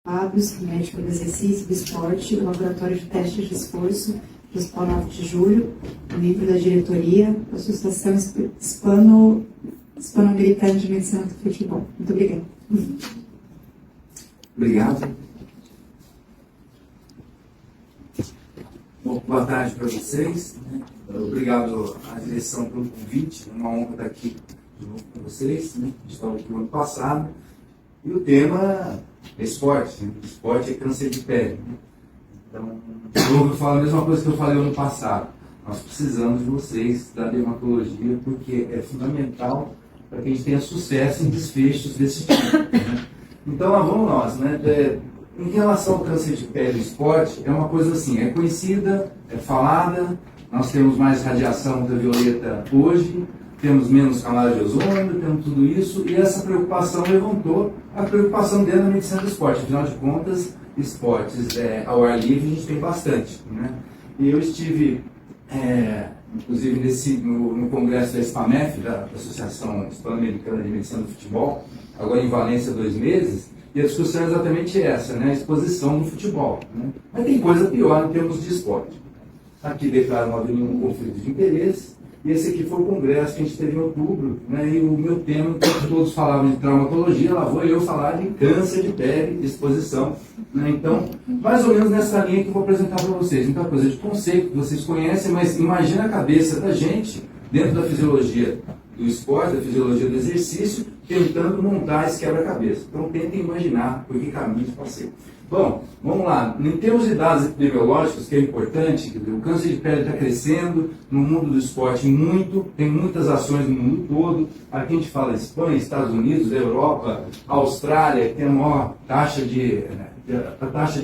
Fábios, médico do exercício, do esporte, o laboratório de testes de esforço do Hospital 9 de Julho, membro da diretoria da Associação Hispano-Americana de Medicina do Futebol. Muito obrigada. Obrigado. Bom, boa tarde para vocês. Obrigado à direção pelo convite. É uma honra estar aqui de novo com vocês. A gente estava aqui no ano passado. E o tema é esporte. Esporte é câncer de pele. Então, eu vou falar a mesma coisa que eu falei ano passado. Nós precisamos de vocês da dermatologia porque é fundamental para que a gente tenha sucesso em desfechos desse tipo. Então, lá vamos nós. Em relação ao câncer de pele e esporte, é uma coisa assim, é conhecida, é falada, nós temos mais radiação ultravioleta hoje, temos menos camada de ozônio, temos tudo isso, e essa preocupação levantou a preocupação dentro da medicina do esporte. Afinal de contas, esportes ao ar livre a gente tem bastante. E eu estive, inclusive, no congresso da SPAMEF, da Associação Hispano-Americana de Medicina do Futebol, agora em Valência há 2 meses, e a discussão é exatamente essa, a exposição do futebol. Mas tem coisa pior em termos de esporte. Aqui declaro não haver nenhum conflito de interesse, e esse aqui foi o congresso que a gente teve em outubro, e o meu tema, enquanto todos falavam de traumatologia, lá vou eu falar de câncer de pele, de exposição. Então, mais ou menos nessa linha que eu vou apresentar para vocês. Então, é coisa de conceito que vocês conhecem, mas imagina a cabeça da gente, dentro da fisiologia do esporte, da fisiologia do exercício, tentando montar esse quebra-cabeça. Então, tentem imaginar por que caminhos passei. Bom, vamos lá. Em termos de dados epidemiológicos, que é importante, o câncer de pele está crescendo no mundo do esporte muito, tem muitas ações no mundo todo. Aqui a gente fala Espanha, Estados Unidos, Europa, Austrália, que tem a maior taxa de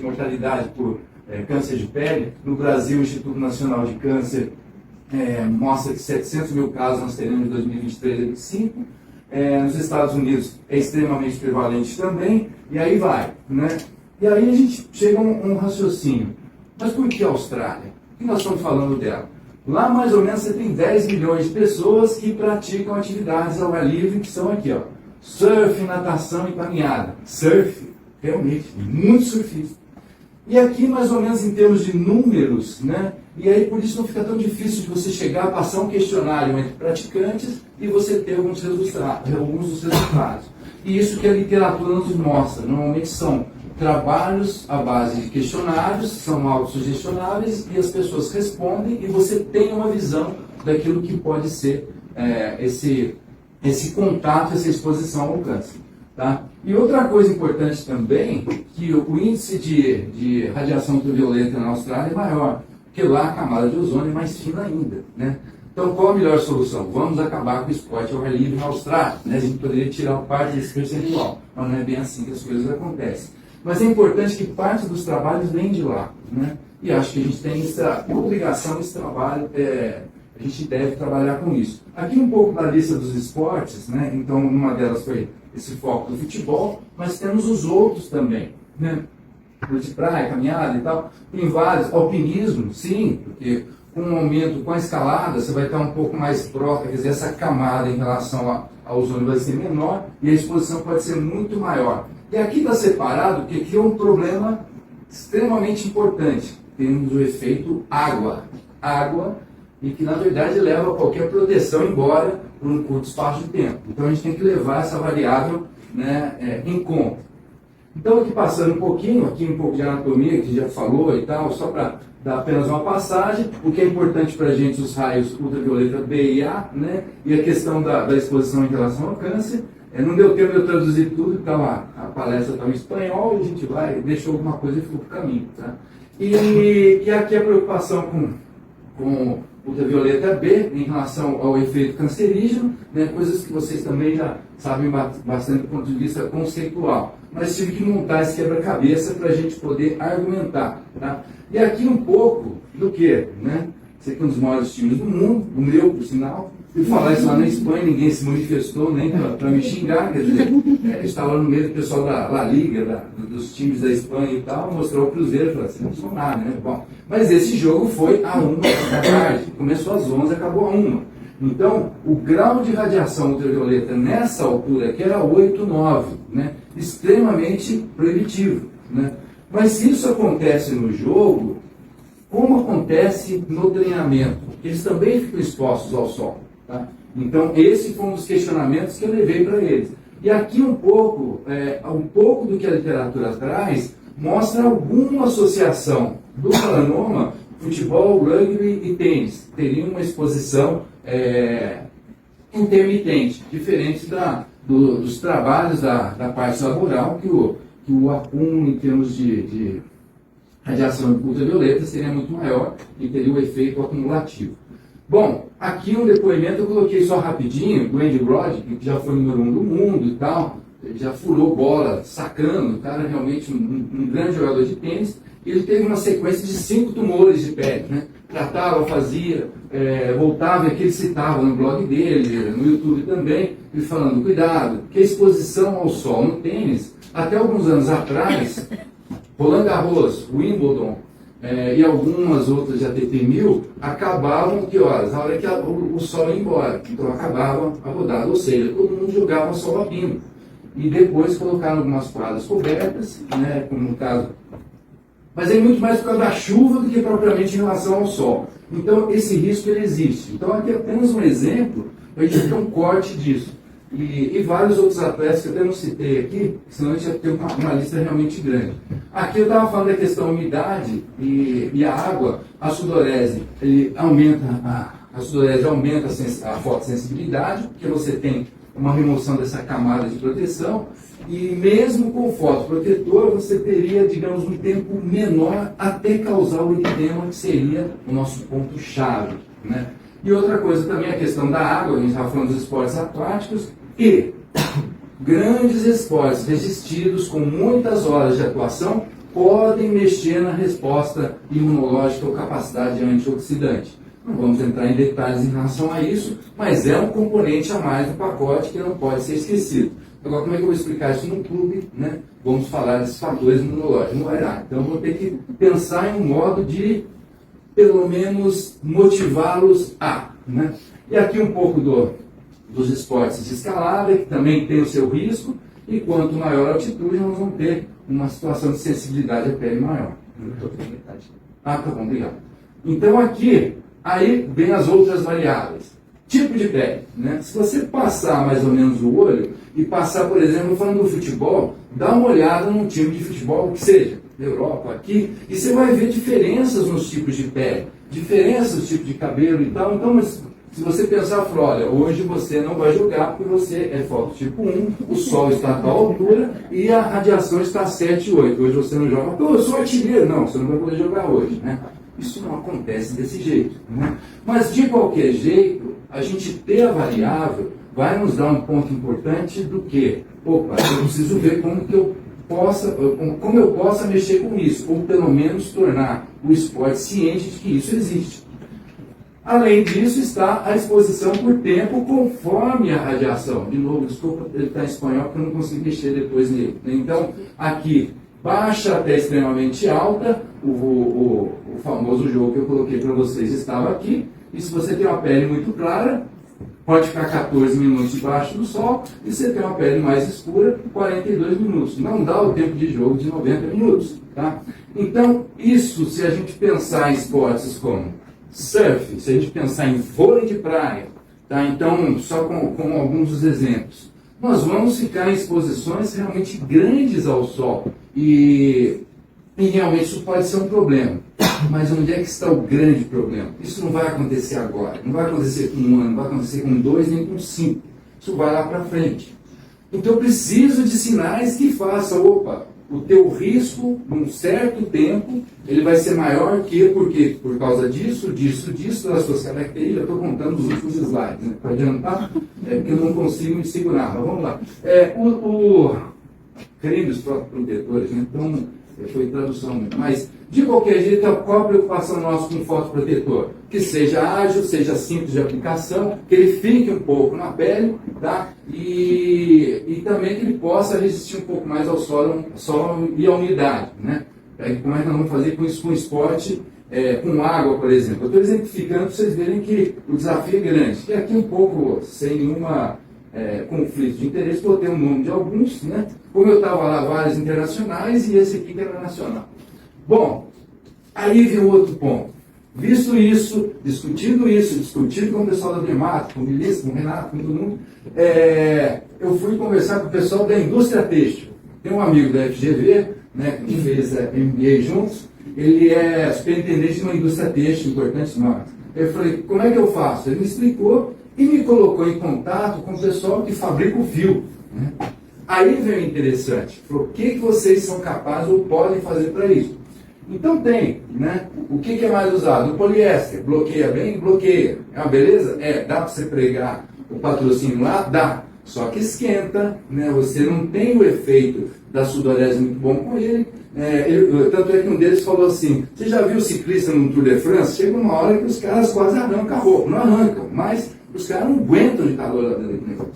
mortalidade por câncer de pele. No Brasil, o Instituto Nacional de Câncer mostra que 700 mil casos nós teremos em 2023 e 2025. Nos Estados Unidos é extremamente prevalente também, e aí vai, E aí a gente chega a um raciocínio. Mas por que a Austrália? O que nós estamos falando dela? Lá, mais ou menos, você tem 10 milhões de pessoas que praticam atividades ao ar livre, que são aqui, surf, natação e caminhada. Surf, realmente, muito surfista. E aqui, mais ou menos, em termos de números, E aí, por isso, não fica tão difícil de você chegar a passar um questionário entre praticantes e você ter alguns dos resultados. E isso que a literatura nos mostra. Normalmente são trabalhos à base de questionários, são autossugestionáveis, e as pessoas respondem e você tem uma visão daquilo que pode ser esse contato, essa exposição ao câncer. Tá? E outra coisa importante também, que o índice de radiação ultravioleta na Austrália é maior, porque lá a camada de ozônio é mais fina ainda. Então, qual a melhor solução? Vamos acabar com o esporte ao ar livre na Austrália. A gente poderia tirar parte desse percentual, mas não é bem assim que as coisas acontecem. Mas é importante que parte dos trabalhos vem de lá. E acho que a gente tem essa obrigação, esse trabalho, a gente deve trabalhar com isso. Aqui um pouco da lista dos esportes, então uma delas foi esse foco do futebol, mas temos os outros também, de praia, caminhada e tal, tem vários, alpinismo, sim, porque com o aumento, com a escalada, você vai estar um pouco mais próximo, quer dizer, essa camada em relação ao ozônio vai ser menor e a exposição pode ser muito maior. E aqui está separado, porque aqui é um problema extremamente importante, temos o efeito água, e que na verdade leva a qualquer proteção embora por um curto espaço de tempo. Então a gente tem que levar essa variável em conta. Então aqui passando um pouco de anatomia, que já falou e tal, só para dar apenas uma passagem, o que é importante para a gente, os raios ultravioleta B e A, e a questão da exposição em relação ao câncer. Não deu tempo de eu traduzir tudo, então a palestra está em espanhol e a gente deixou alguma coisa e ficou para o caminho. Tá? E aqui a preocupação com ultravioleta B em relação ao efeito cancerígeno, coisas que vocês também já sabem bastante do ponto de vista conceitual. Mas tive que montar esse quebra-cabeça para a gente poder argumentar. Tá? E aqui um pouco do que? Esse aqui é um dos maiores times do mundo, o meu, por sinal. E falar isso lá na Espanha, ninguém se manifestou nem para me xingar, quer dizer, estava no meio do pessoal da La Liga, dos times da Espanha e tal, mostrou o Cruzeiro e falou assim, não sou nada, Bom, mas esse jogo foi a 1 da tarde, começou às 11, acabou a 1. Então, o grau de radiação ultravioleta nessa altura aqui era 8, 9, extremamente proibitivo. né? Mas se isso acontece no jogo, como acontece no treinamento? Eles também ficam expostos ao sol. Tá? Então, esse foi um dos questionamentos que eu levei para eles. E aqui um pouco do que a literatura traz, mostra alguma associação do melanoma, futebol, rugby e tênis. Teria uma exposição intermitente, diferente dos trabalhos da parte laboral, que o acúmulo em termos de radiação ultravioleta seria muito maior e teria o efeito acumulativo. Bom, aqui um depoimento eu coloquei só rapidinho, do Andy Roddick, que já foi número 1 do mundo e tal, ele já furou bola, sacando, o cara é realmente um grande jogador de tênis. Ele teve uma sequência de 5 tumores de pele, né? Tratava, fazia, voltava, e aqui ele citava no blog dele, no YouTube também, ele falando, cuidado, que a exposição ao sol no tênis, até alguns anos atrás, Roland Garros, Wimbledon, e algumas outras de ATP 1000, acabavam, que horas? A hora que o sol ia embora, então acabava a rodada, ou seja, todo mundo jogava sol a pino. E depois colocaram algumas quadras cobertas, né, como no caso. Mas é muito mais por causa da chuva do que propriamente em relação ao sol. Então, esse risco ele existe. Então, aqui é apenas um exemplo, para a gente ter um corte disso. E vários outros atletas que eu até não citei aqui, senão a gente ia ter uma lista realmente grande. Aqui eu estava falando da questão da umidade e a água, a sudorese, ele aumenta, a sudorese aumenta a fotossensibilidade, porque você tem uma remoção dessa camada de proteção, e mesmo com fotoprotetor, você teria, digamos, um tempo menor até causar o eritema, que seria o nosso ponto-chave, né? E outra coisa também, a questão da água, a gente estava falando dos esportes aquáticos, e grandes esportes resistidos com muitas horas de atuação podem mexer na resposta imunológica ou capacidade antioxidante. Não vamos entrar em detalhes em relação a isso, mas é um componente a mais do pacote que não pode ser esquecido. Agora, como é que eu vou explicar isso no clube, né? Vamos falar desses fatores imunológicos. Não vai dar. Então, vou ter que pensar em um modo de, pelo menos, motivá-los a. Né? E aqui um pouco dos esportes de escalada, que também tem o seu risco, e quanto maior a altitude, nós vamos ter uma situação de sensibilidade à pele maior. Tá bom, obrigado. Então, aqui, aí vem as outras variáveis. Tipo de pele, né? Se você passar mais ou menos o olho e passar, por exemplo, falando do futebol, dá uma olhada num time de futebol, que seja, da Europa, aqui, e você vai ver diferenças nos tipos de pele, diferenças no tipo de cabelo e tal. Então, mas, se você pensar, falar, olha, hoje você não vai jogar porque você é fototipo 1, o sol está a tal altura e a radiação está a 7, 8. Hoje você não joga, pô, eu sou artilheiro. Não, você não vai poder jogar hoje, né? Isso não acontece desse jeito, né? Mas, de qualquer jeito, a gente ter a variável vai nos dar um ponto importante do que, opa, eu preciso ver como eu possa mexer com isso, ou pelo menos tornar o esporte ciente de que isso existe. Além disso, está a exposição por tempo conforme a radiação. De novo, desculpa, ele está em espanhol porque eu não consigo mexer depois nele. Então, aqui, baixa até extremamente alta, o famoso jogo que eu coloquei para vocês estava aqui, e se você tem uma pele muito clara, pode ficar 14 minutos debaixo do sol, e se você tem uma pele mais escura, 42 minutos. Não dá o tempo de jogo de 90 minutos. Tá? Então, isso, se a gente pensar em esportes como surf, se a gente pensar em vôlei de praia, tá? Então, só com alguns dos exemplos, nós vamos ficar em exposições realmente grandes ao sol, e realmente isso pode ser um problema. Mas onde é que está o grande problema? Isso não vai acontecer agora, não vai acontecer com 1 ano, não vai acontecer com 2, nem com 5. Isso vai lá para frente. Então eu preciso de sinais que façam, opa, o teu risco, num certo tempo, ele vai ser maior que, por quê? Por causa disso, das suas características. Eu estou contando os últimos slides, né? Para adiantar, porque eu não consigo me segurar, mas vamos lá. O creme dos protetores, né? Então, foi tradução, mas de qualquer jeito, qual a preocupação nossa com o fotoprotetor? Que seja ágil, seja simples de aplicação, que ele fique um pouco na pele, tá? E também que ele possa resistir um pouco mais ao sol e à umidade, né? Como é que nós vamos fazer com isso com esporte, com água, por exemplo? Eu estou exemplificando para vocês verem que o desafio é grande. E aqui um pouco, sem nenhuma conflitos de interesse, botei o nome de alguns, né? Como eu estava lá, vários internacionais e esse aqui que era nacional. Bom, aí vem outro ponto. Visto isso, discutido com o pessoal da Demato, com o Melissa, com o Renato, com todo mundo, eu fui conversar com o pessoal da indústria têxtil. Tem um amigo da FGV, né, que fez MBA juntos, ele é superintendente de uma indústria têxtil importante nós. Eu falei, como é que eu faço? Ele me explicou e me colocou em contato com o pessoal que fabrica o fio. Né? Aí veio interessante, falou, o que vocês são capazes ou podem fazer para isso? Então tem, né? O que é mais usado? O poliéster, bloqueia bem? Bloqueia. É uma beleza? Dá para você pregar o patrocínio lá? Dá. Só que esquenta, né? Você não tem o efeito da sudorese muito bom com ele. Tanto é que um deles falou assim, você já viu o ciclista no Tour de France? Chega uma hora que os caras quase arrancam a roupa. Não arrancam, mas os caras não aguentam de calor lá dentro do negócio.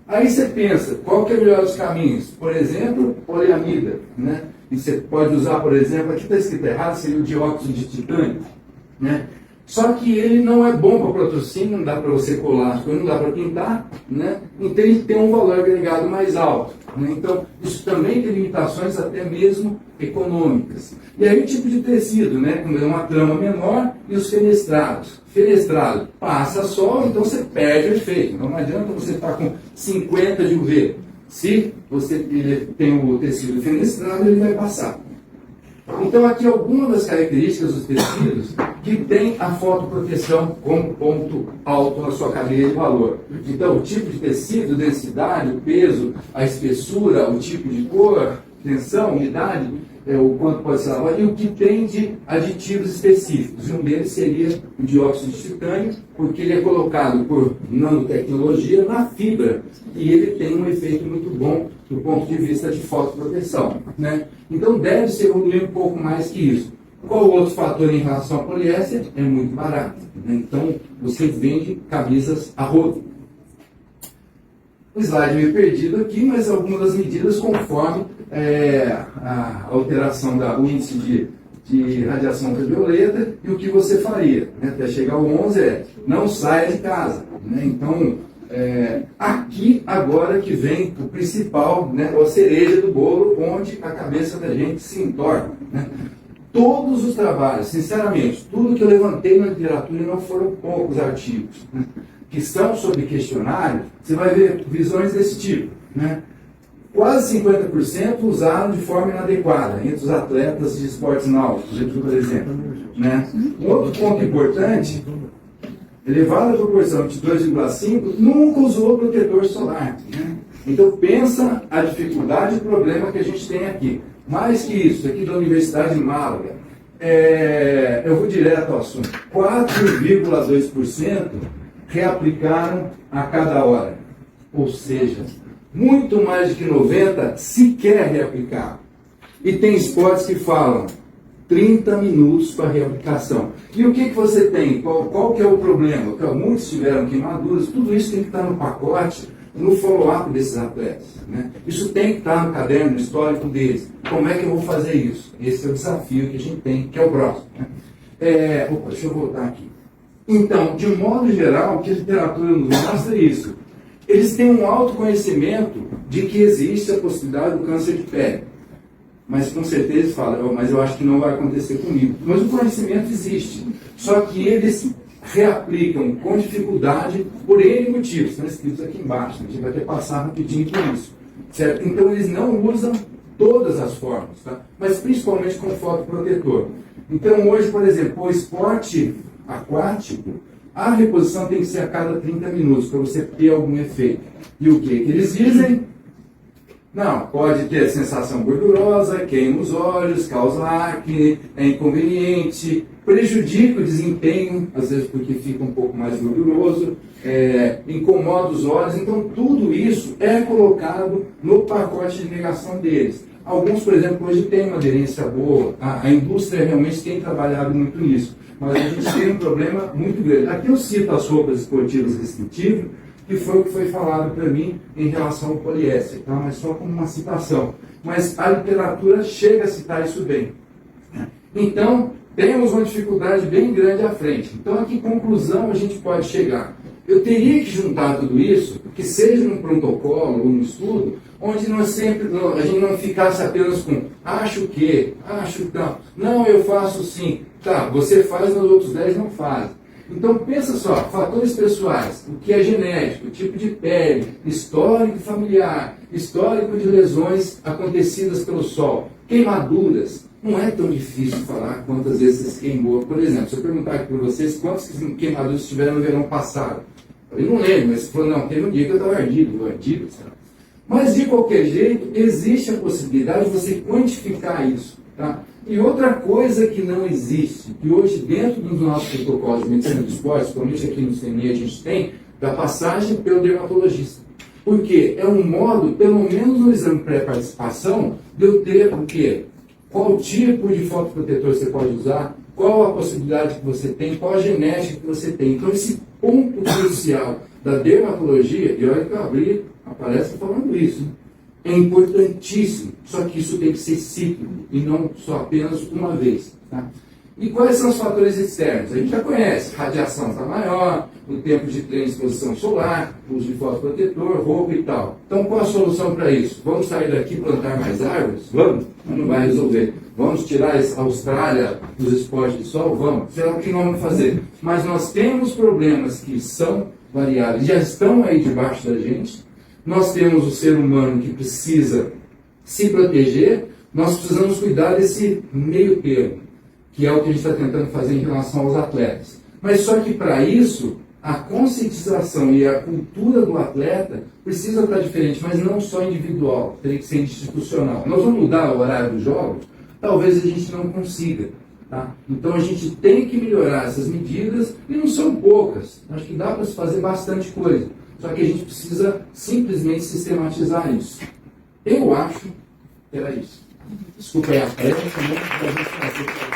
Aí você pensa, qual que é o melhor dos caminhos? Por exemplo, poliamida, né? E você pode usar, por exemplo, aqui está escrito errado, seria o dióxido de titânio, né? Só que ele não é bom para patrocínio, não dá para você colar, não dá para pintar, né? Então ele tem um valor agregado mais alto. Né? Então, isso também tem limitações até mesmo econômicas. E aí o tipo de tecido, né? Como é uma trama menor e os fenestrados. Fenestrado passa sol, então você perde o efeito. Então não adianta você estar com 50 de UV. Se você tem o tecido fenestrado, ele vai passar. Então, aqui algumas das características dos tecidos que tem a fotoproteção como ponto alto na sua cadeia de valor. Então, o tipo de tecido, densidade, o peso, a espessura, o tipo de cor, tensão, umidade, o quanto pode ser lavado, e o que tem de aditivos específicos. Um deles seria o dióxido de titânio, porque ele é colocado por nanotecnologia na fibra, e ele tem um efeito muito bom do ponto de vista de fotoproteção. Né? Então deve ser evoluir um pouco mais que isso. Qual outro fator em relação ao poliéster? É muito barato. Né? Então você vende camisas a rodo. O slide meio perdido aqui, mas algumas das medidas conforme a alteração do índice de radiação ultravioleta e o que você faria. Né? Até chegar ao 11 não saia de casa. Né? Então, aqui agora que vem o principal, né, a cereja do bolo, onde a cabeça da gente se entorna. Né? Todos os trabalhos, sinceramente, tudo que eu levantei na literatura não foram poucos artigos, né, que são sobre questionário, você vai ver visões desse tipo. Né? Quase 50% usaram de forma inadequada entre os atletas de esportes náuticos, por exemplo. Né? Um outro ponto importante, elevada proporção de 2,5 nunca usou protetor solar. Né? Então pensa a dificuldade e o problema que a gente tem aqui. Mais que isso, aqui da Universidade de Málaga, eu vou direto ao assunto, 4,2% reaplicaram a cada hora. Ou seja, muito mais do que 90% sequer reaplicaram. E tem esportes que falam 30 minutos para reaplicação. E o que você tem? Qual que é o problema? Que muitos tiveram queimaduras, tudo isso tem que estar no pacote, no follow-up desses atletas. Né? Isso tem que estar no caderno, no histórico deles. Como é que eu vou fazer isso? Esse é o desafio que a gente tem, que é o próximo. Né? Deixa eu voltar aqui. Então, de modo geral, o que a literatura nos mostra é isso. Eles têm um autoconhecimento de que existe a possibilidade do câncer de pele. Mas com certeza eles falam, mas eu acho que não vai acontecer comigo. Mas o conhecimento existe. Só que eles reaplicam com dificuldade por N motivos. Estão escritos aqui embaixo. A gente vai ter que passar rapidinho por isso. Certo? Então eles não usam todas as formas, tá? Mas principalmente com fotoprotetor. Então hoje, por exemplo, o esporte aquático, a reposição tem que ser a cada 30 minutos para você ter algum efeito. E o que eles dizem? Não, pode ter sensação gordurosa, queima os olhos, causa acne, é inconveniente, prejudica o desempenho, às vezes porque fica um pouco mais gorduroso, incomoda os olhos. Então tudo isso é colocado no pacote de negação deles. Alguns, por exemplo, hoje têm uma aderência boa, a indústria realmente tem trabalhado muito nisso, mas a gente tem um problema muito grande. Aqui eu cito as roupas esportivas restritivas, que foi o que foi falado para mim em relação ao poliéster, tá? Mas só como uma citação. Mas a literatura chega a citar isso bem. Então, temos uma dificuldade bem grande à frente. Então, a que conclusão a gente pode chegar? eu teria que juntar tudo isso, que seja num protocolo ou num estudo, onde a gente não ficasse apenas com acho que, acho tal. Não, eu faço sim. Tá, você faz, mas os outros 10 não fazem. Então pensa só, fatores pessoais, o que é genético, tipo de pele, histórico familiar, histórico de lesões acontecidas pelo sol, queimaduras. Não é tão difícil falar quantas vezes você se queimou. Por exemplo, se eu perguntar aqui para vocês quantas queimaduras tiveram no verão passado, eu não lembro, mas você falou, não, teve um dia que eu estava ardido, sabe? Mas de qualquer jeito, existe a possibilidade de você quantificar isso. Tá? E outra coisa que não existe, que hoje dentro dos nossos protocolos de medicina do esporte, principalmente aqui no CNE a gente tem, da passagem pelo dermatologista. Porque é um modo, pelo menos no exame pré-participação, de eu ter o quê? Qual tipo de fotoprotetor você pode usar, qual a possibilidade que você tem, qual a genética que você tem. Então esse ponto crucial da dermatologia, e olha que eu abri, aparece falando isso, né? É importantíssimo, só que isso tem que ser cíclico e não só apenas uma vez. Tá? E quais são os fatores externos? A gente já conhece, radiação está maior, o tempo de treino de exposição solar, uso de fotoprotetor, roupa e tal. Então qual a solução para isso? Vamos sair daqui e plantar mais árvores? Vamos, mas não vai resolver. Vamos tirar a Austrália dos esportes de sol? Vamos. Será que nós vamos fazer? Mas nós temos problemas que são variáveis, já estão aí debaixo da gente. Nós temos o ser humano que precisa se proteger, nós precisamos cuidar desse meio termo, que é o que a gente está tentando fazer em relação aos atletas. Mas só que para isso, a conscientização e a cultura do atleta precisa estar diferente, mas não só individual, teria que ser institucional. Nós vamos mudar o horário dos jogos? Talvez a gente não consiga. Tá? Então a gente tem que melhorar essas medidas, e não são poucas, acho que dá para se fazer bastante coisa. Só que a gente precisa simplesmente sistematizar isso. Eu acho que era isso. Desculpa aí a pressa, mas a gente fazer.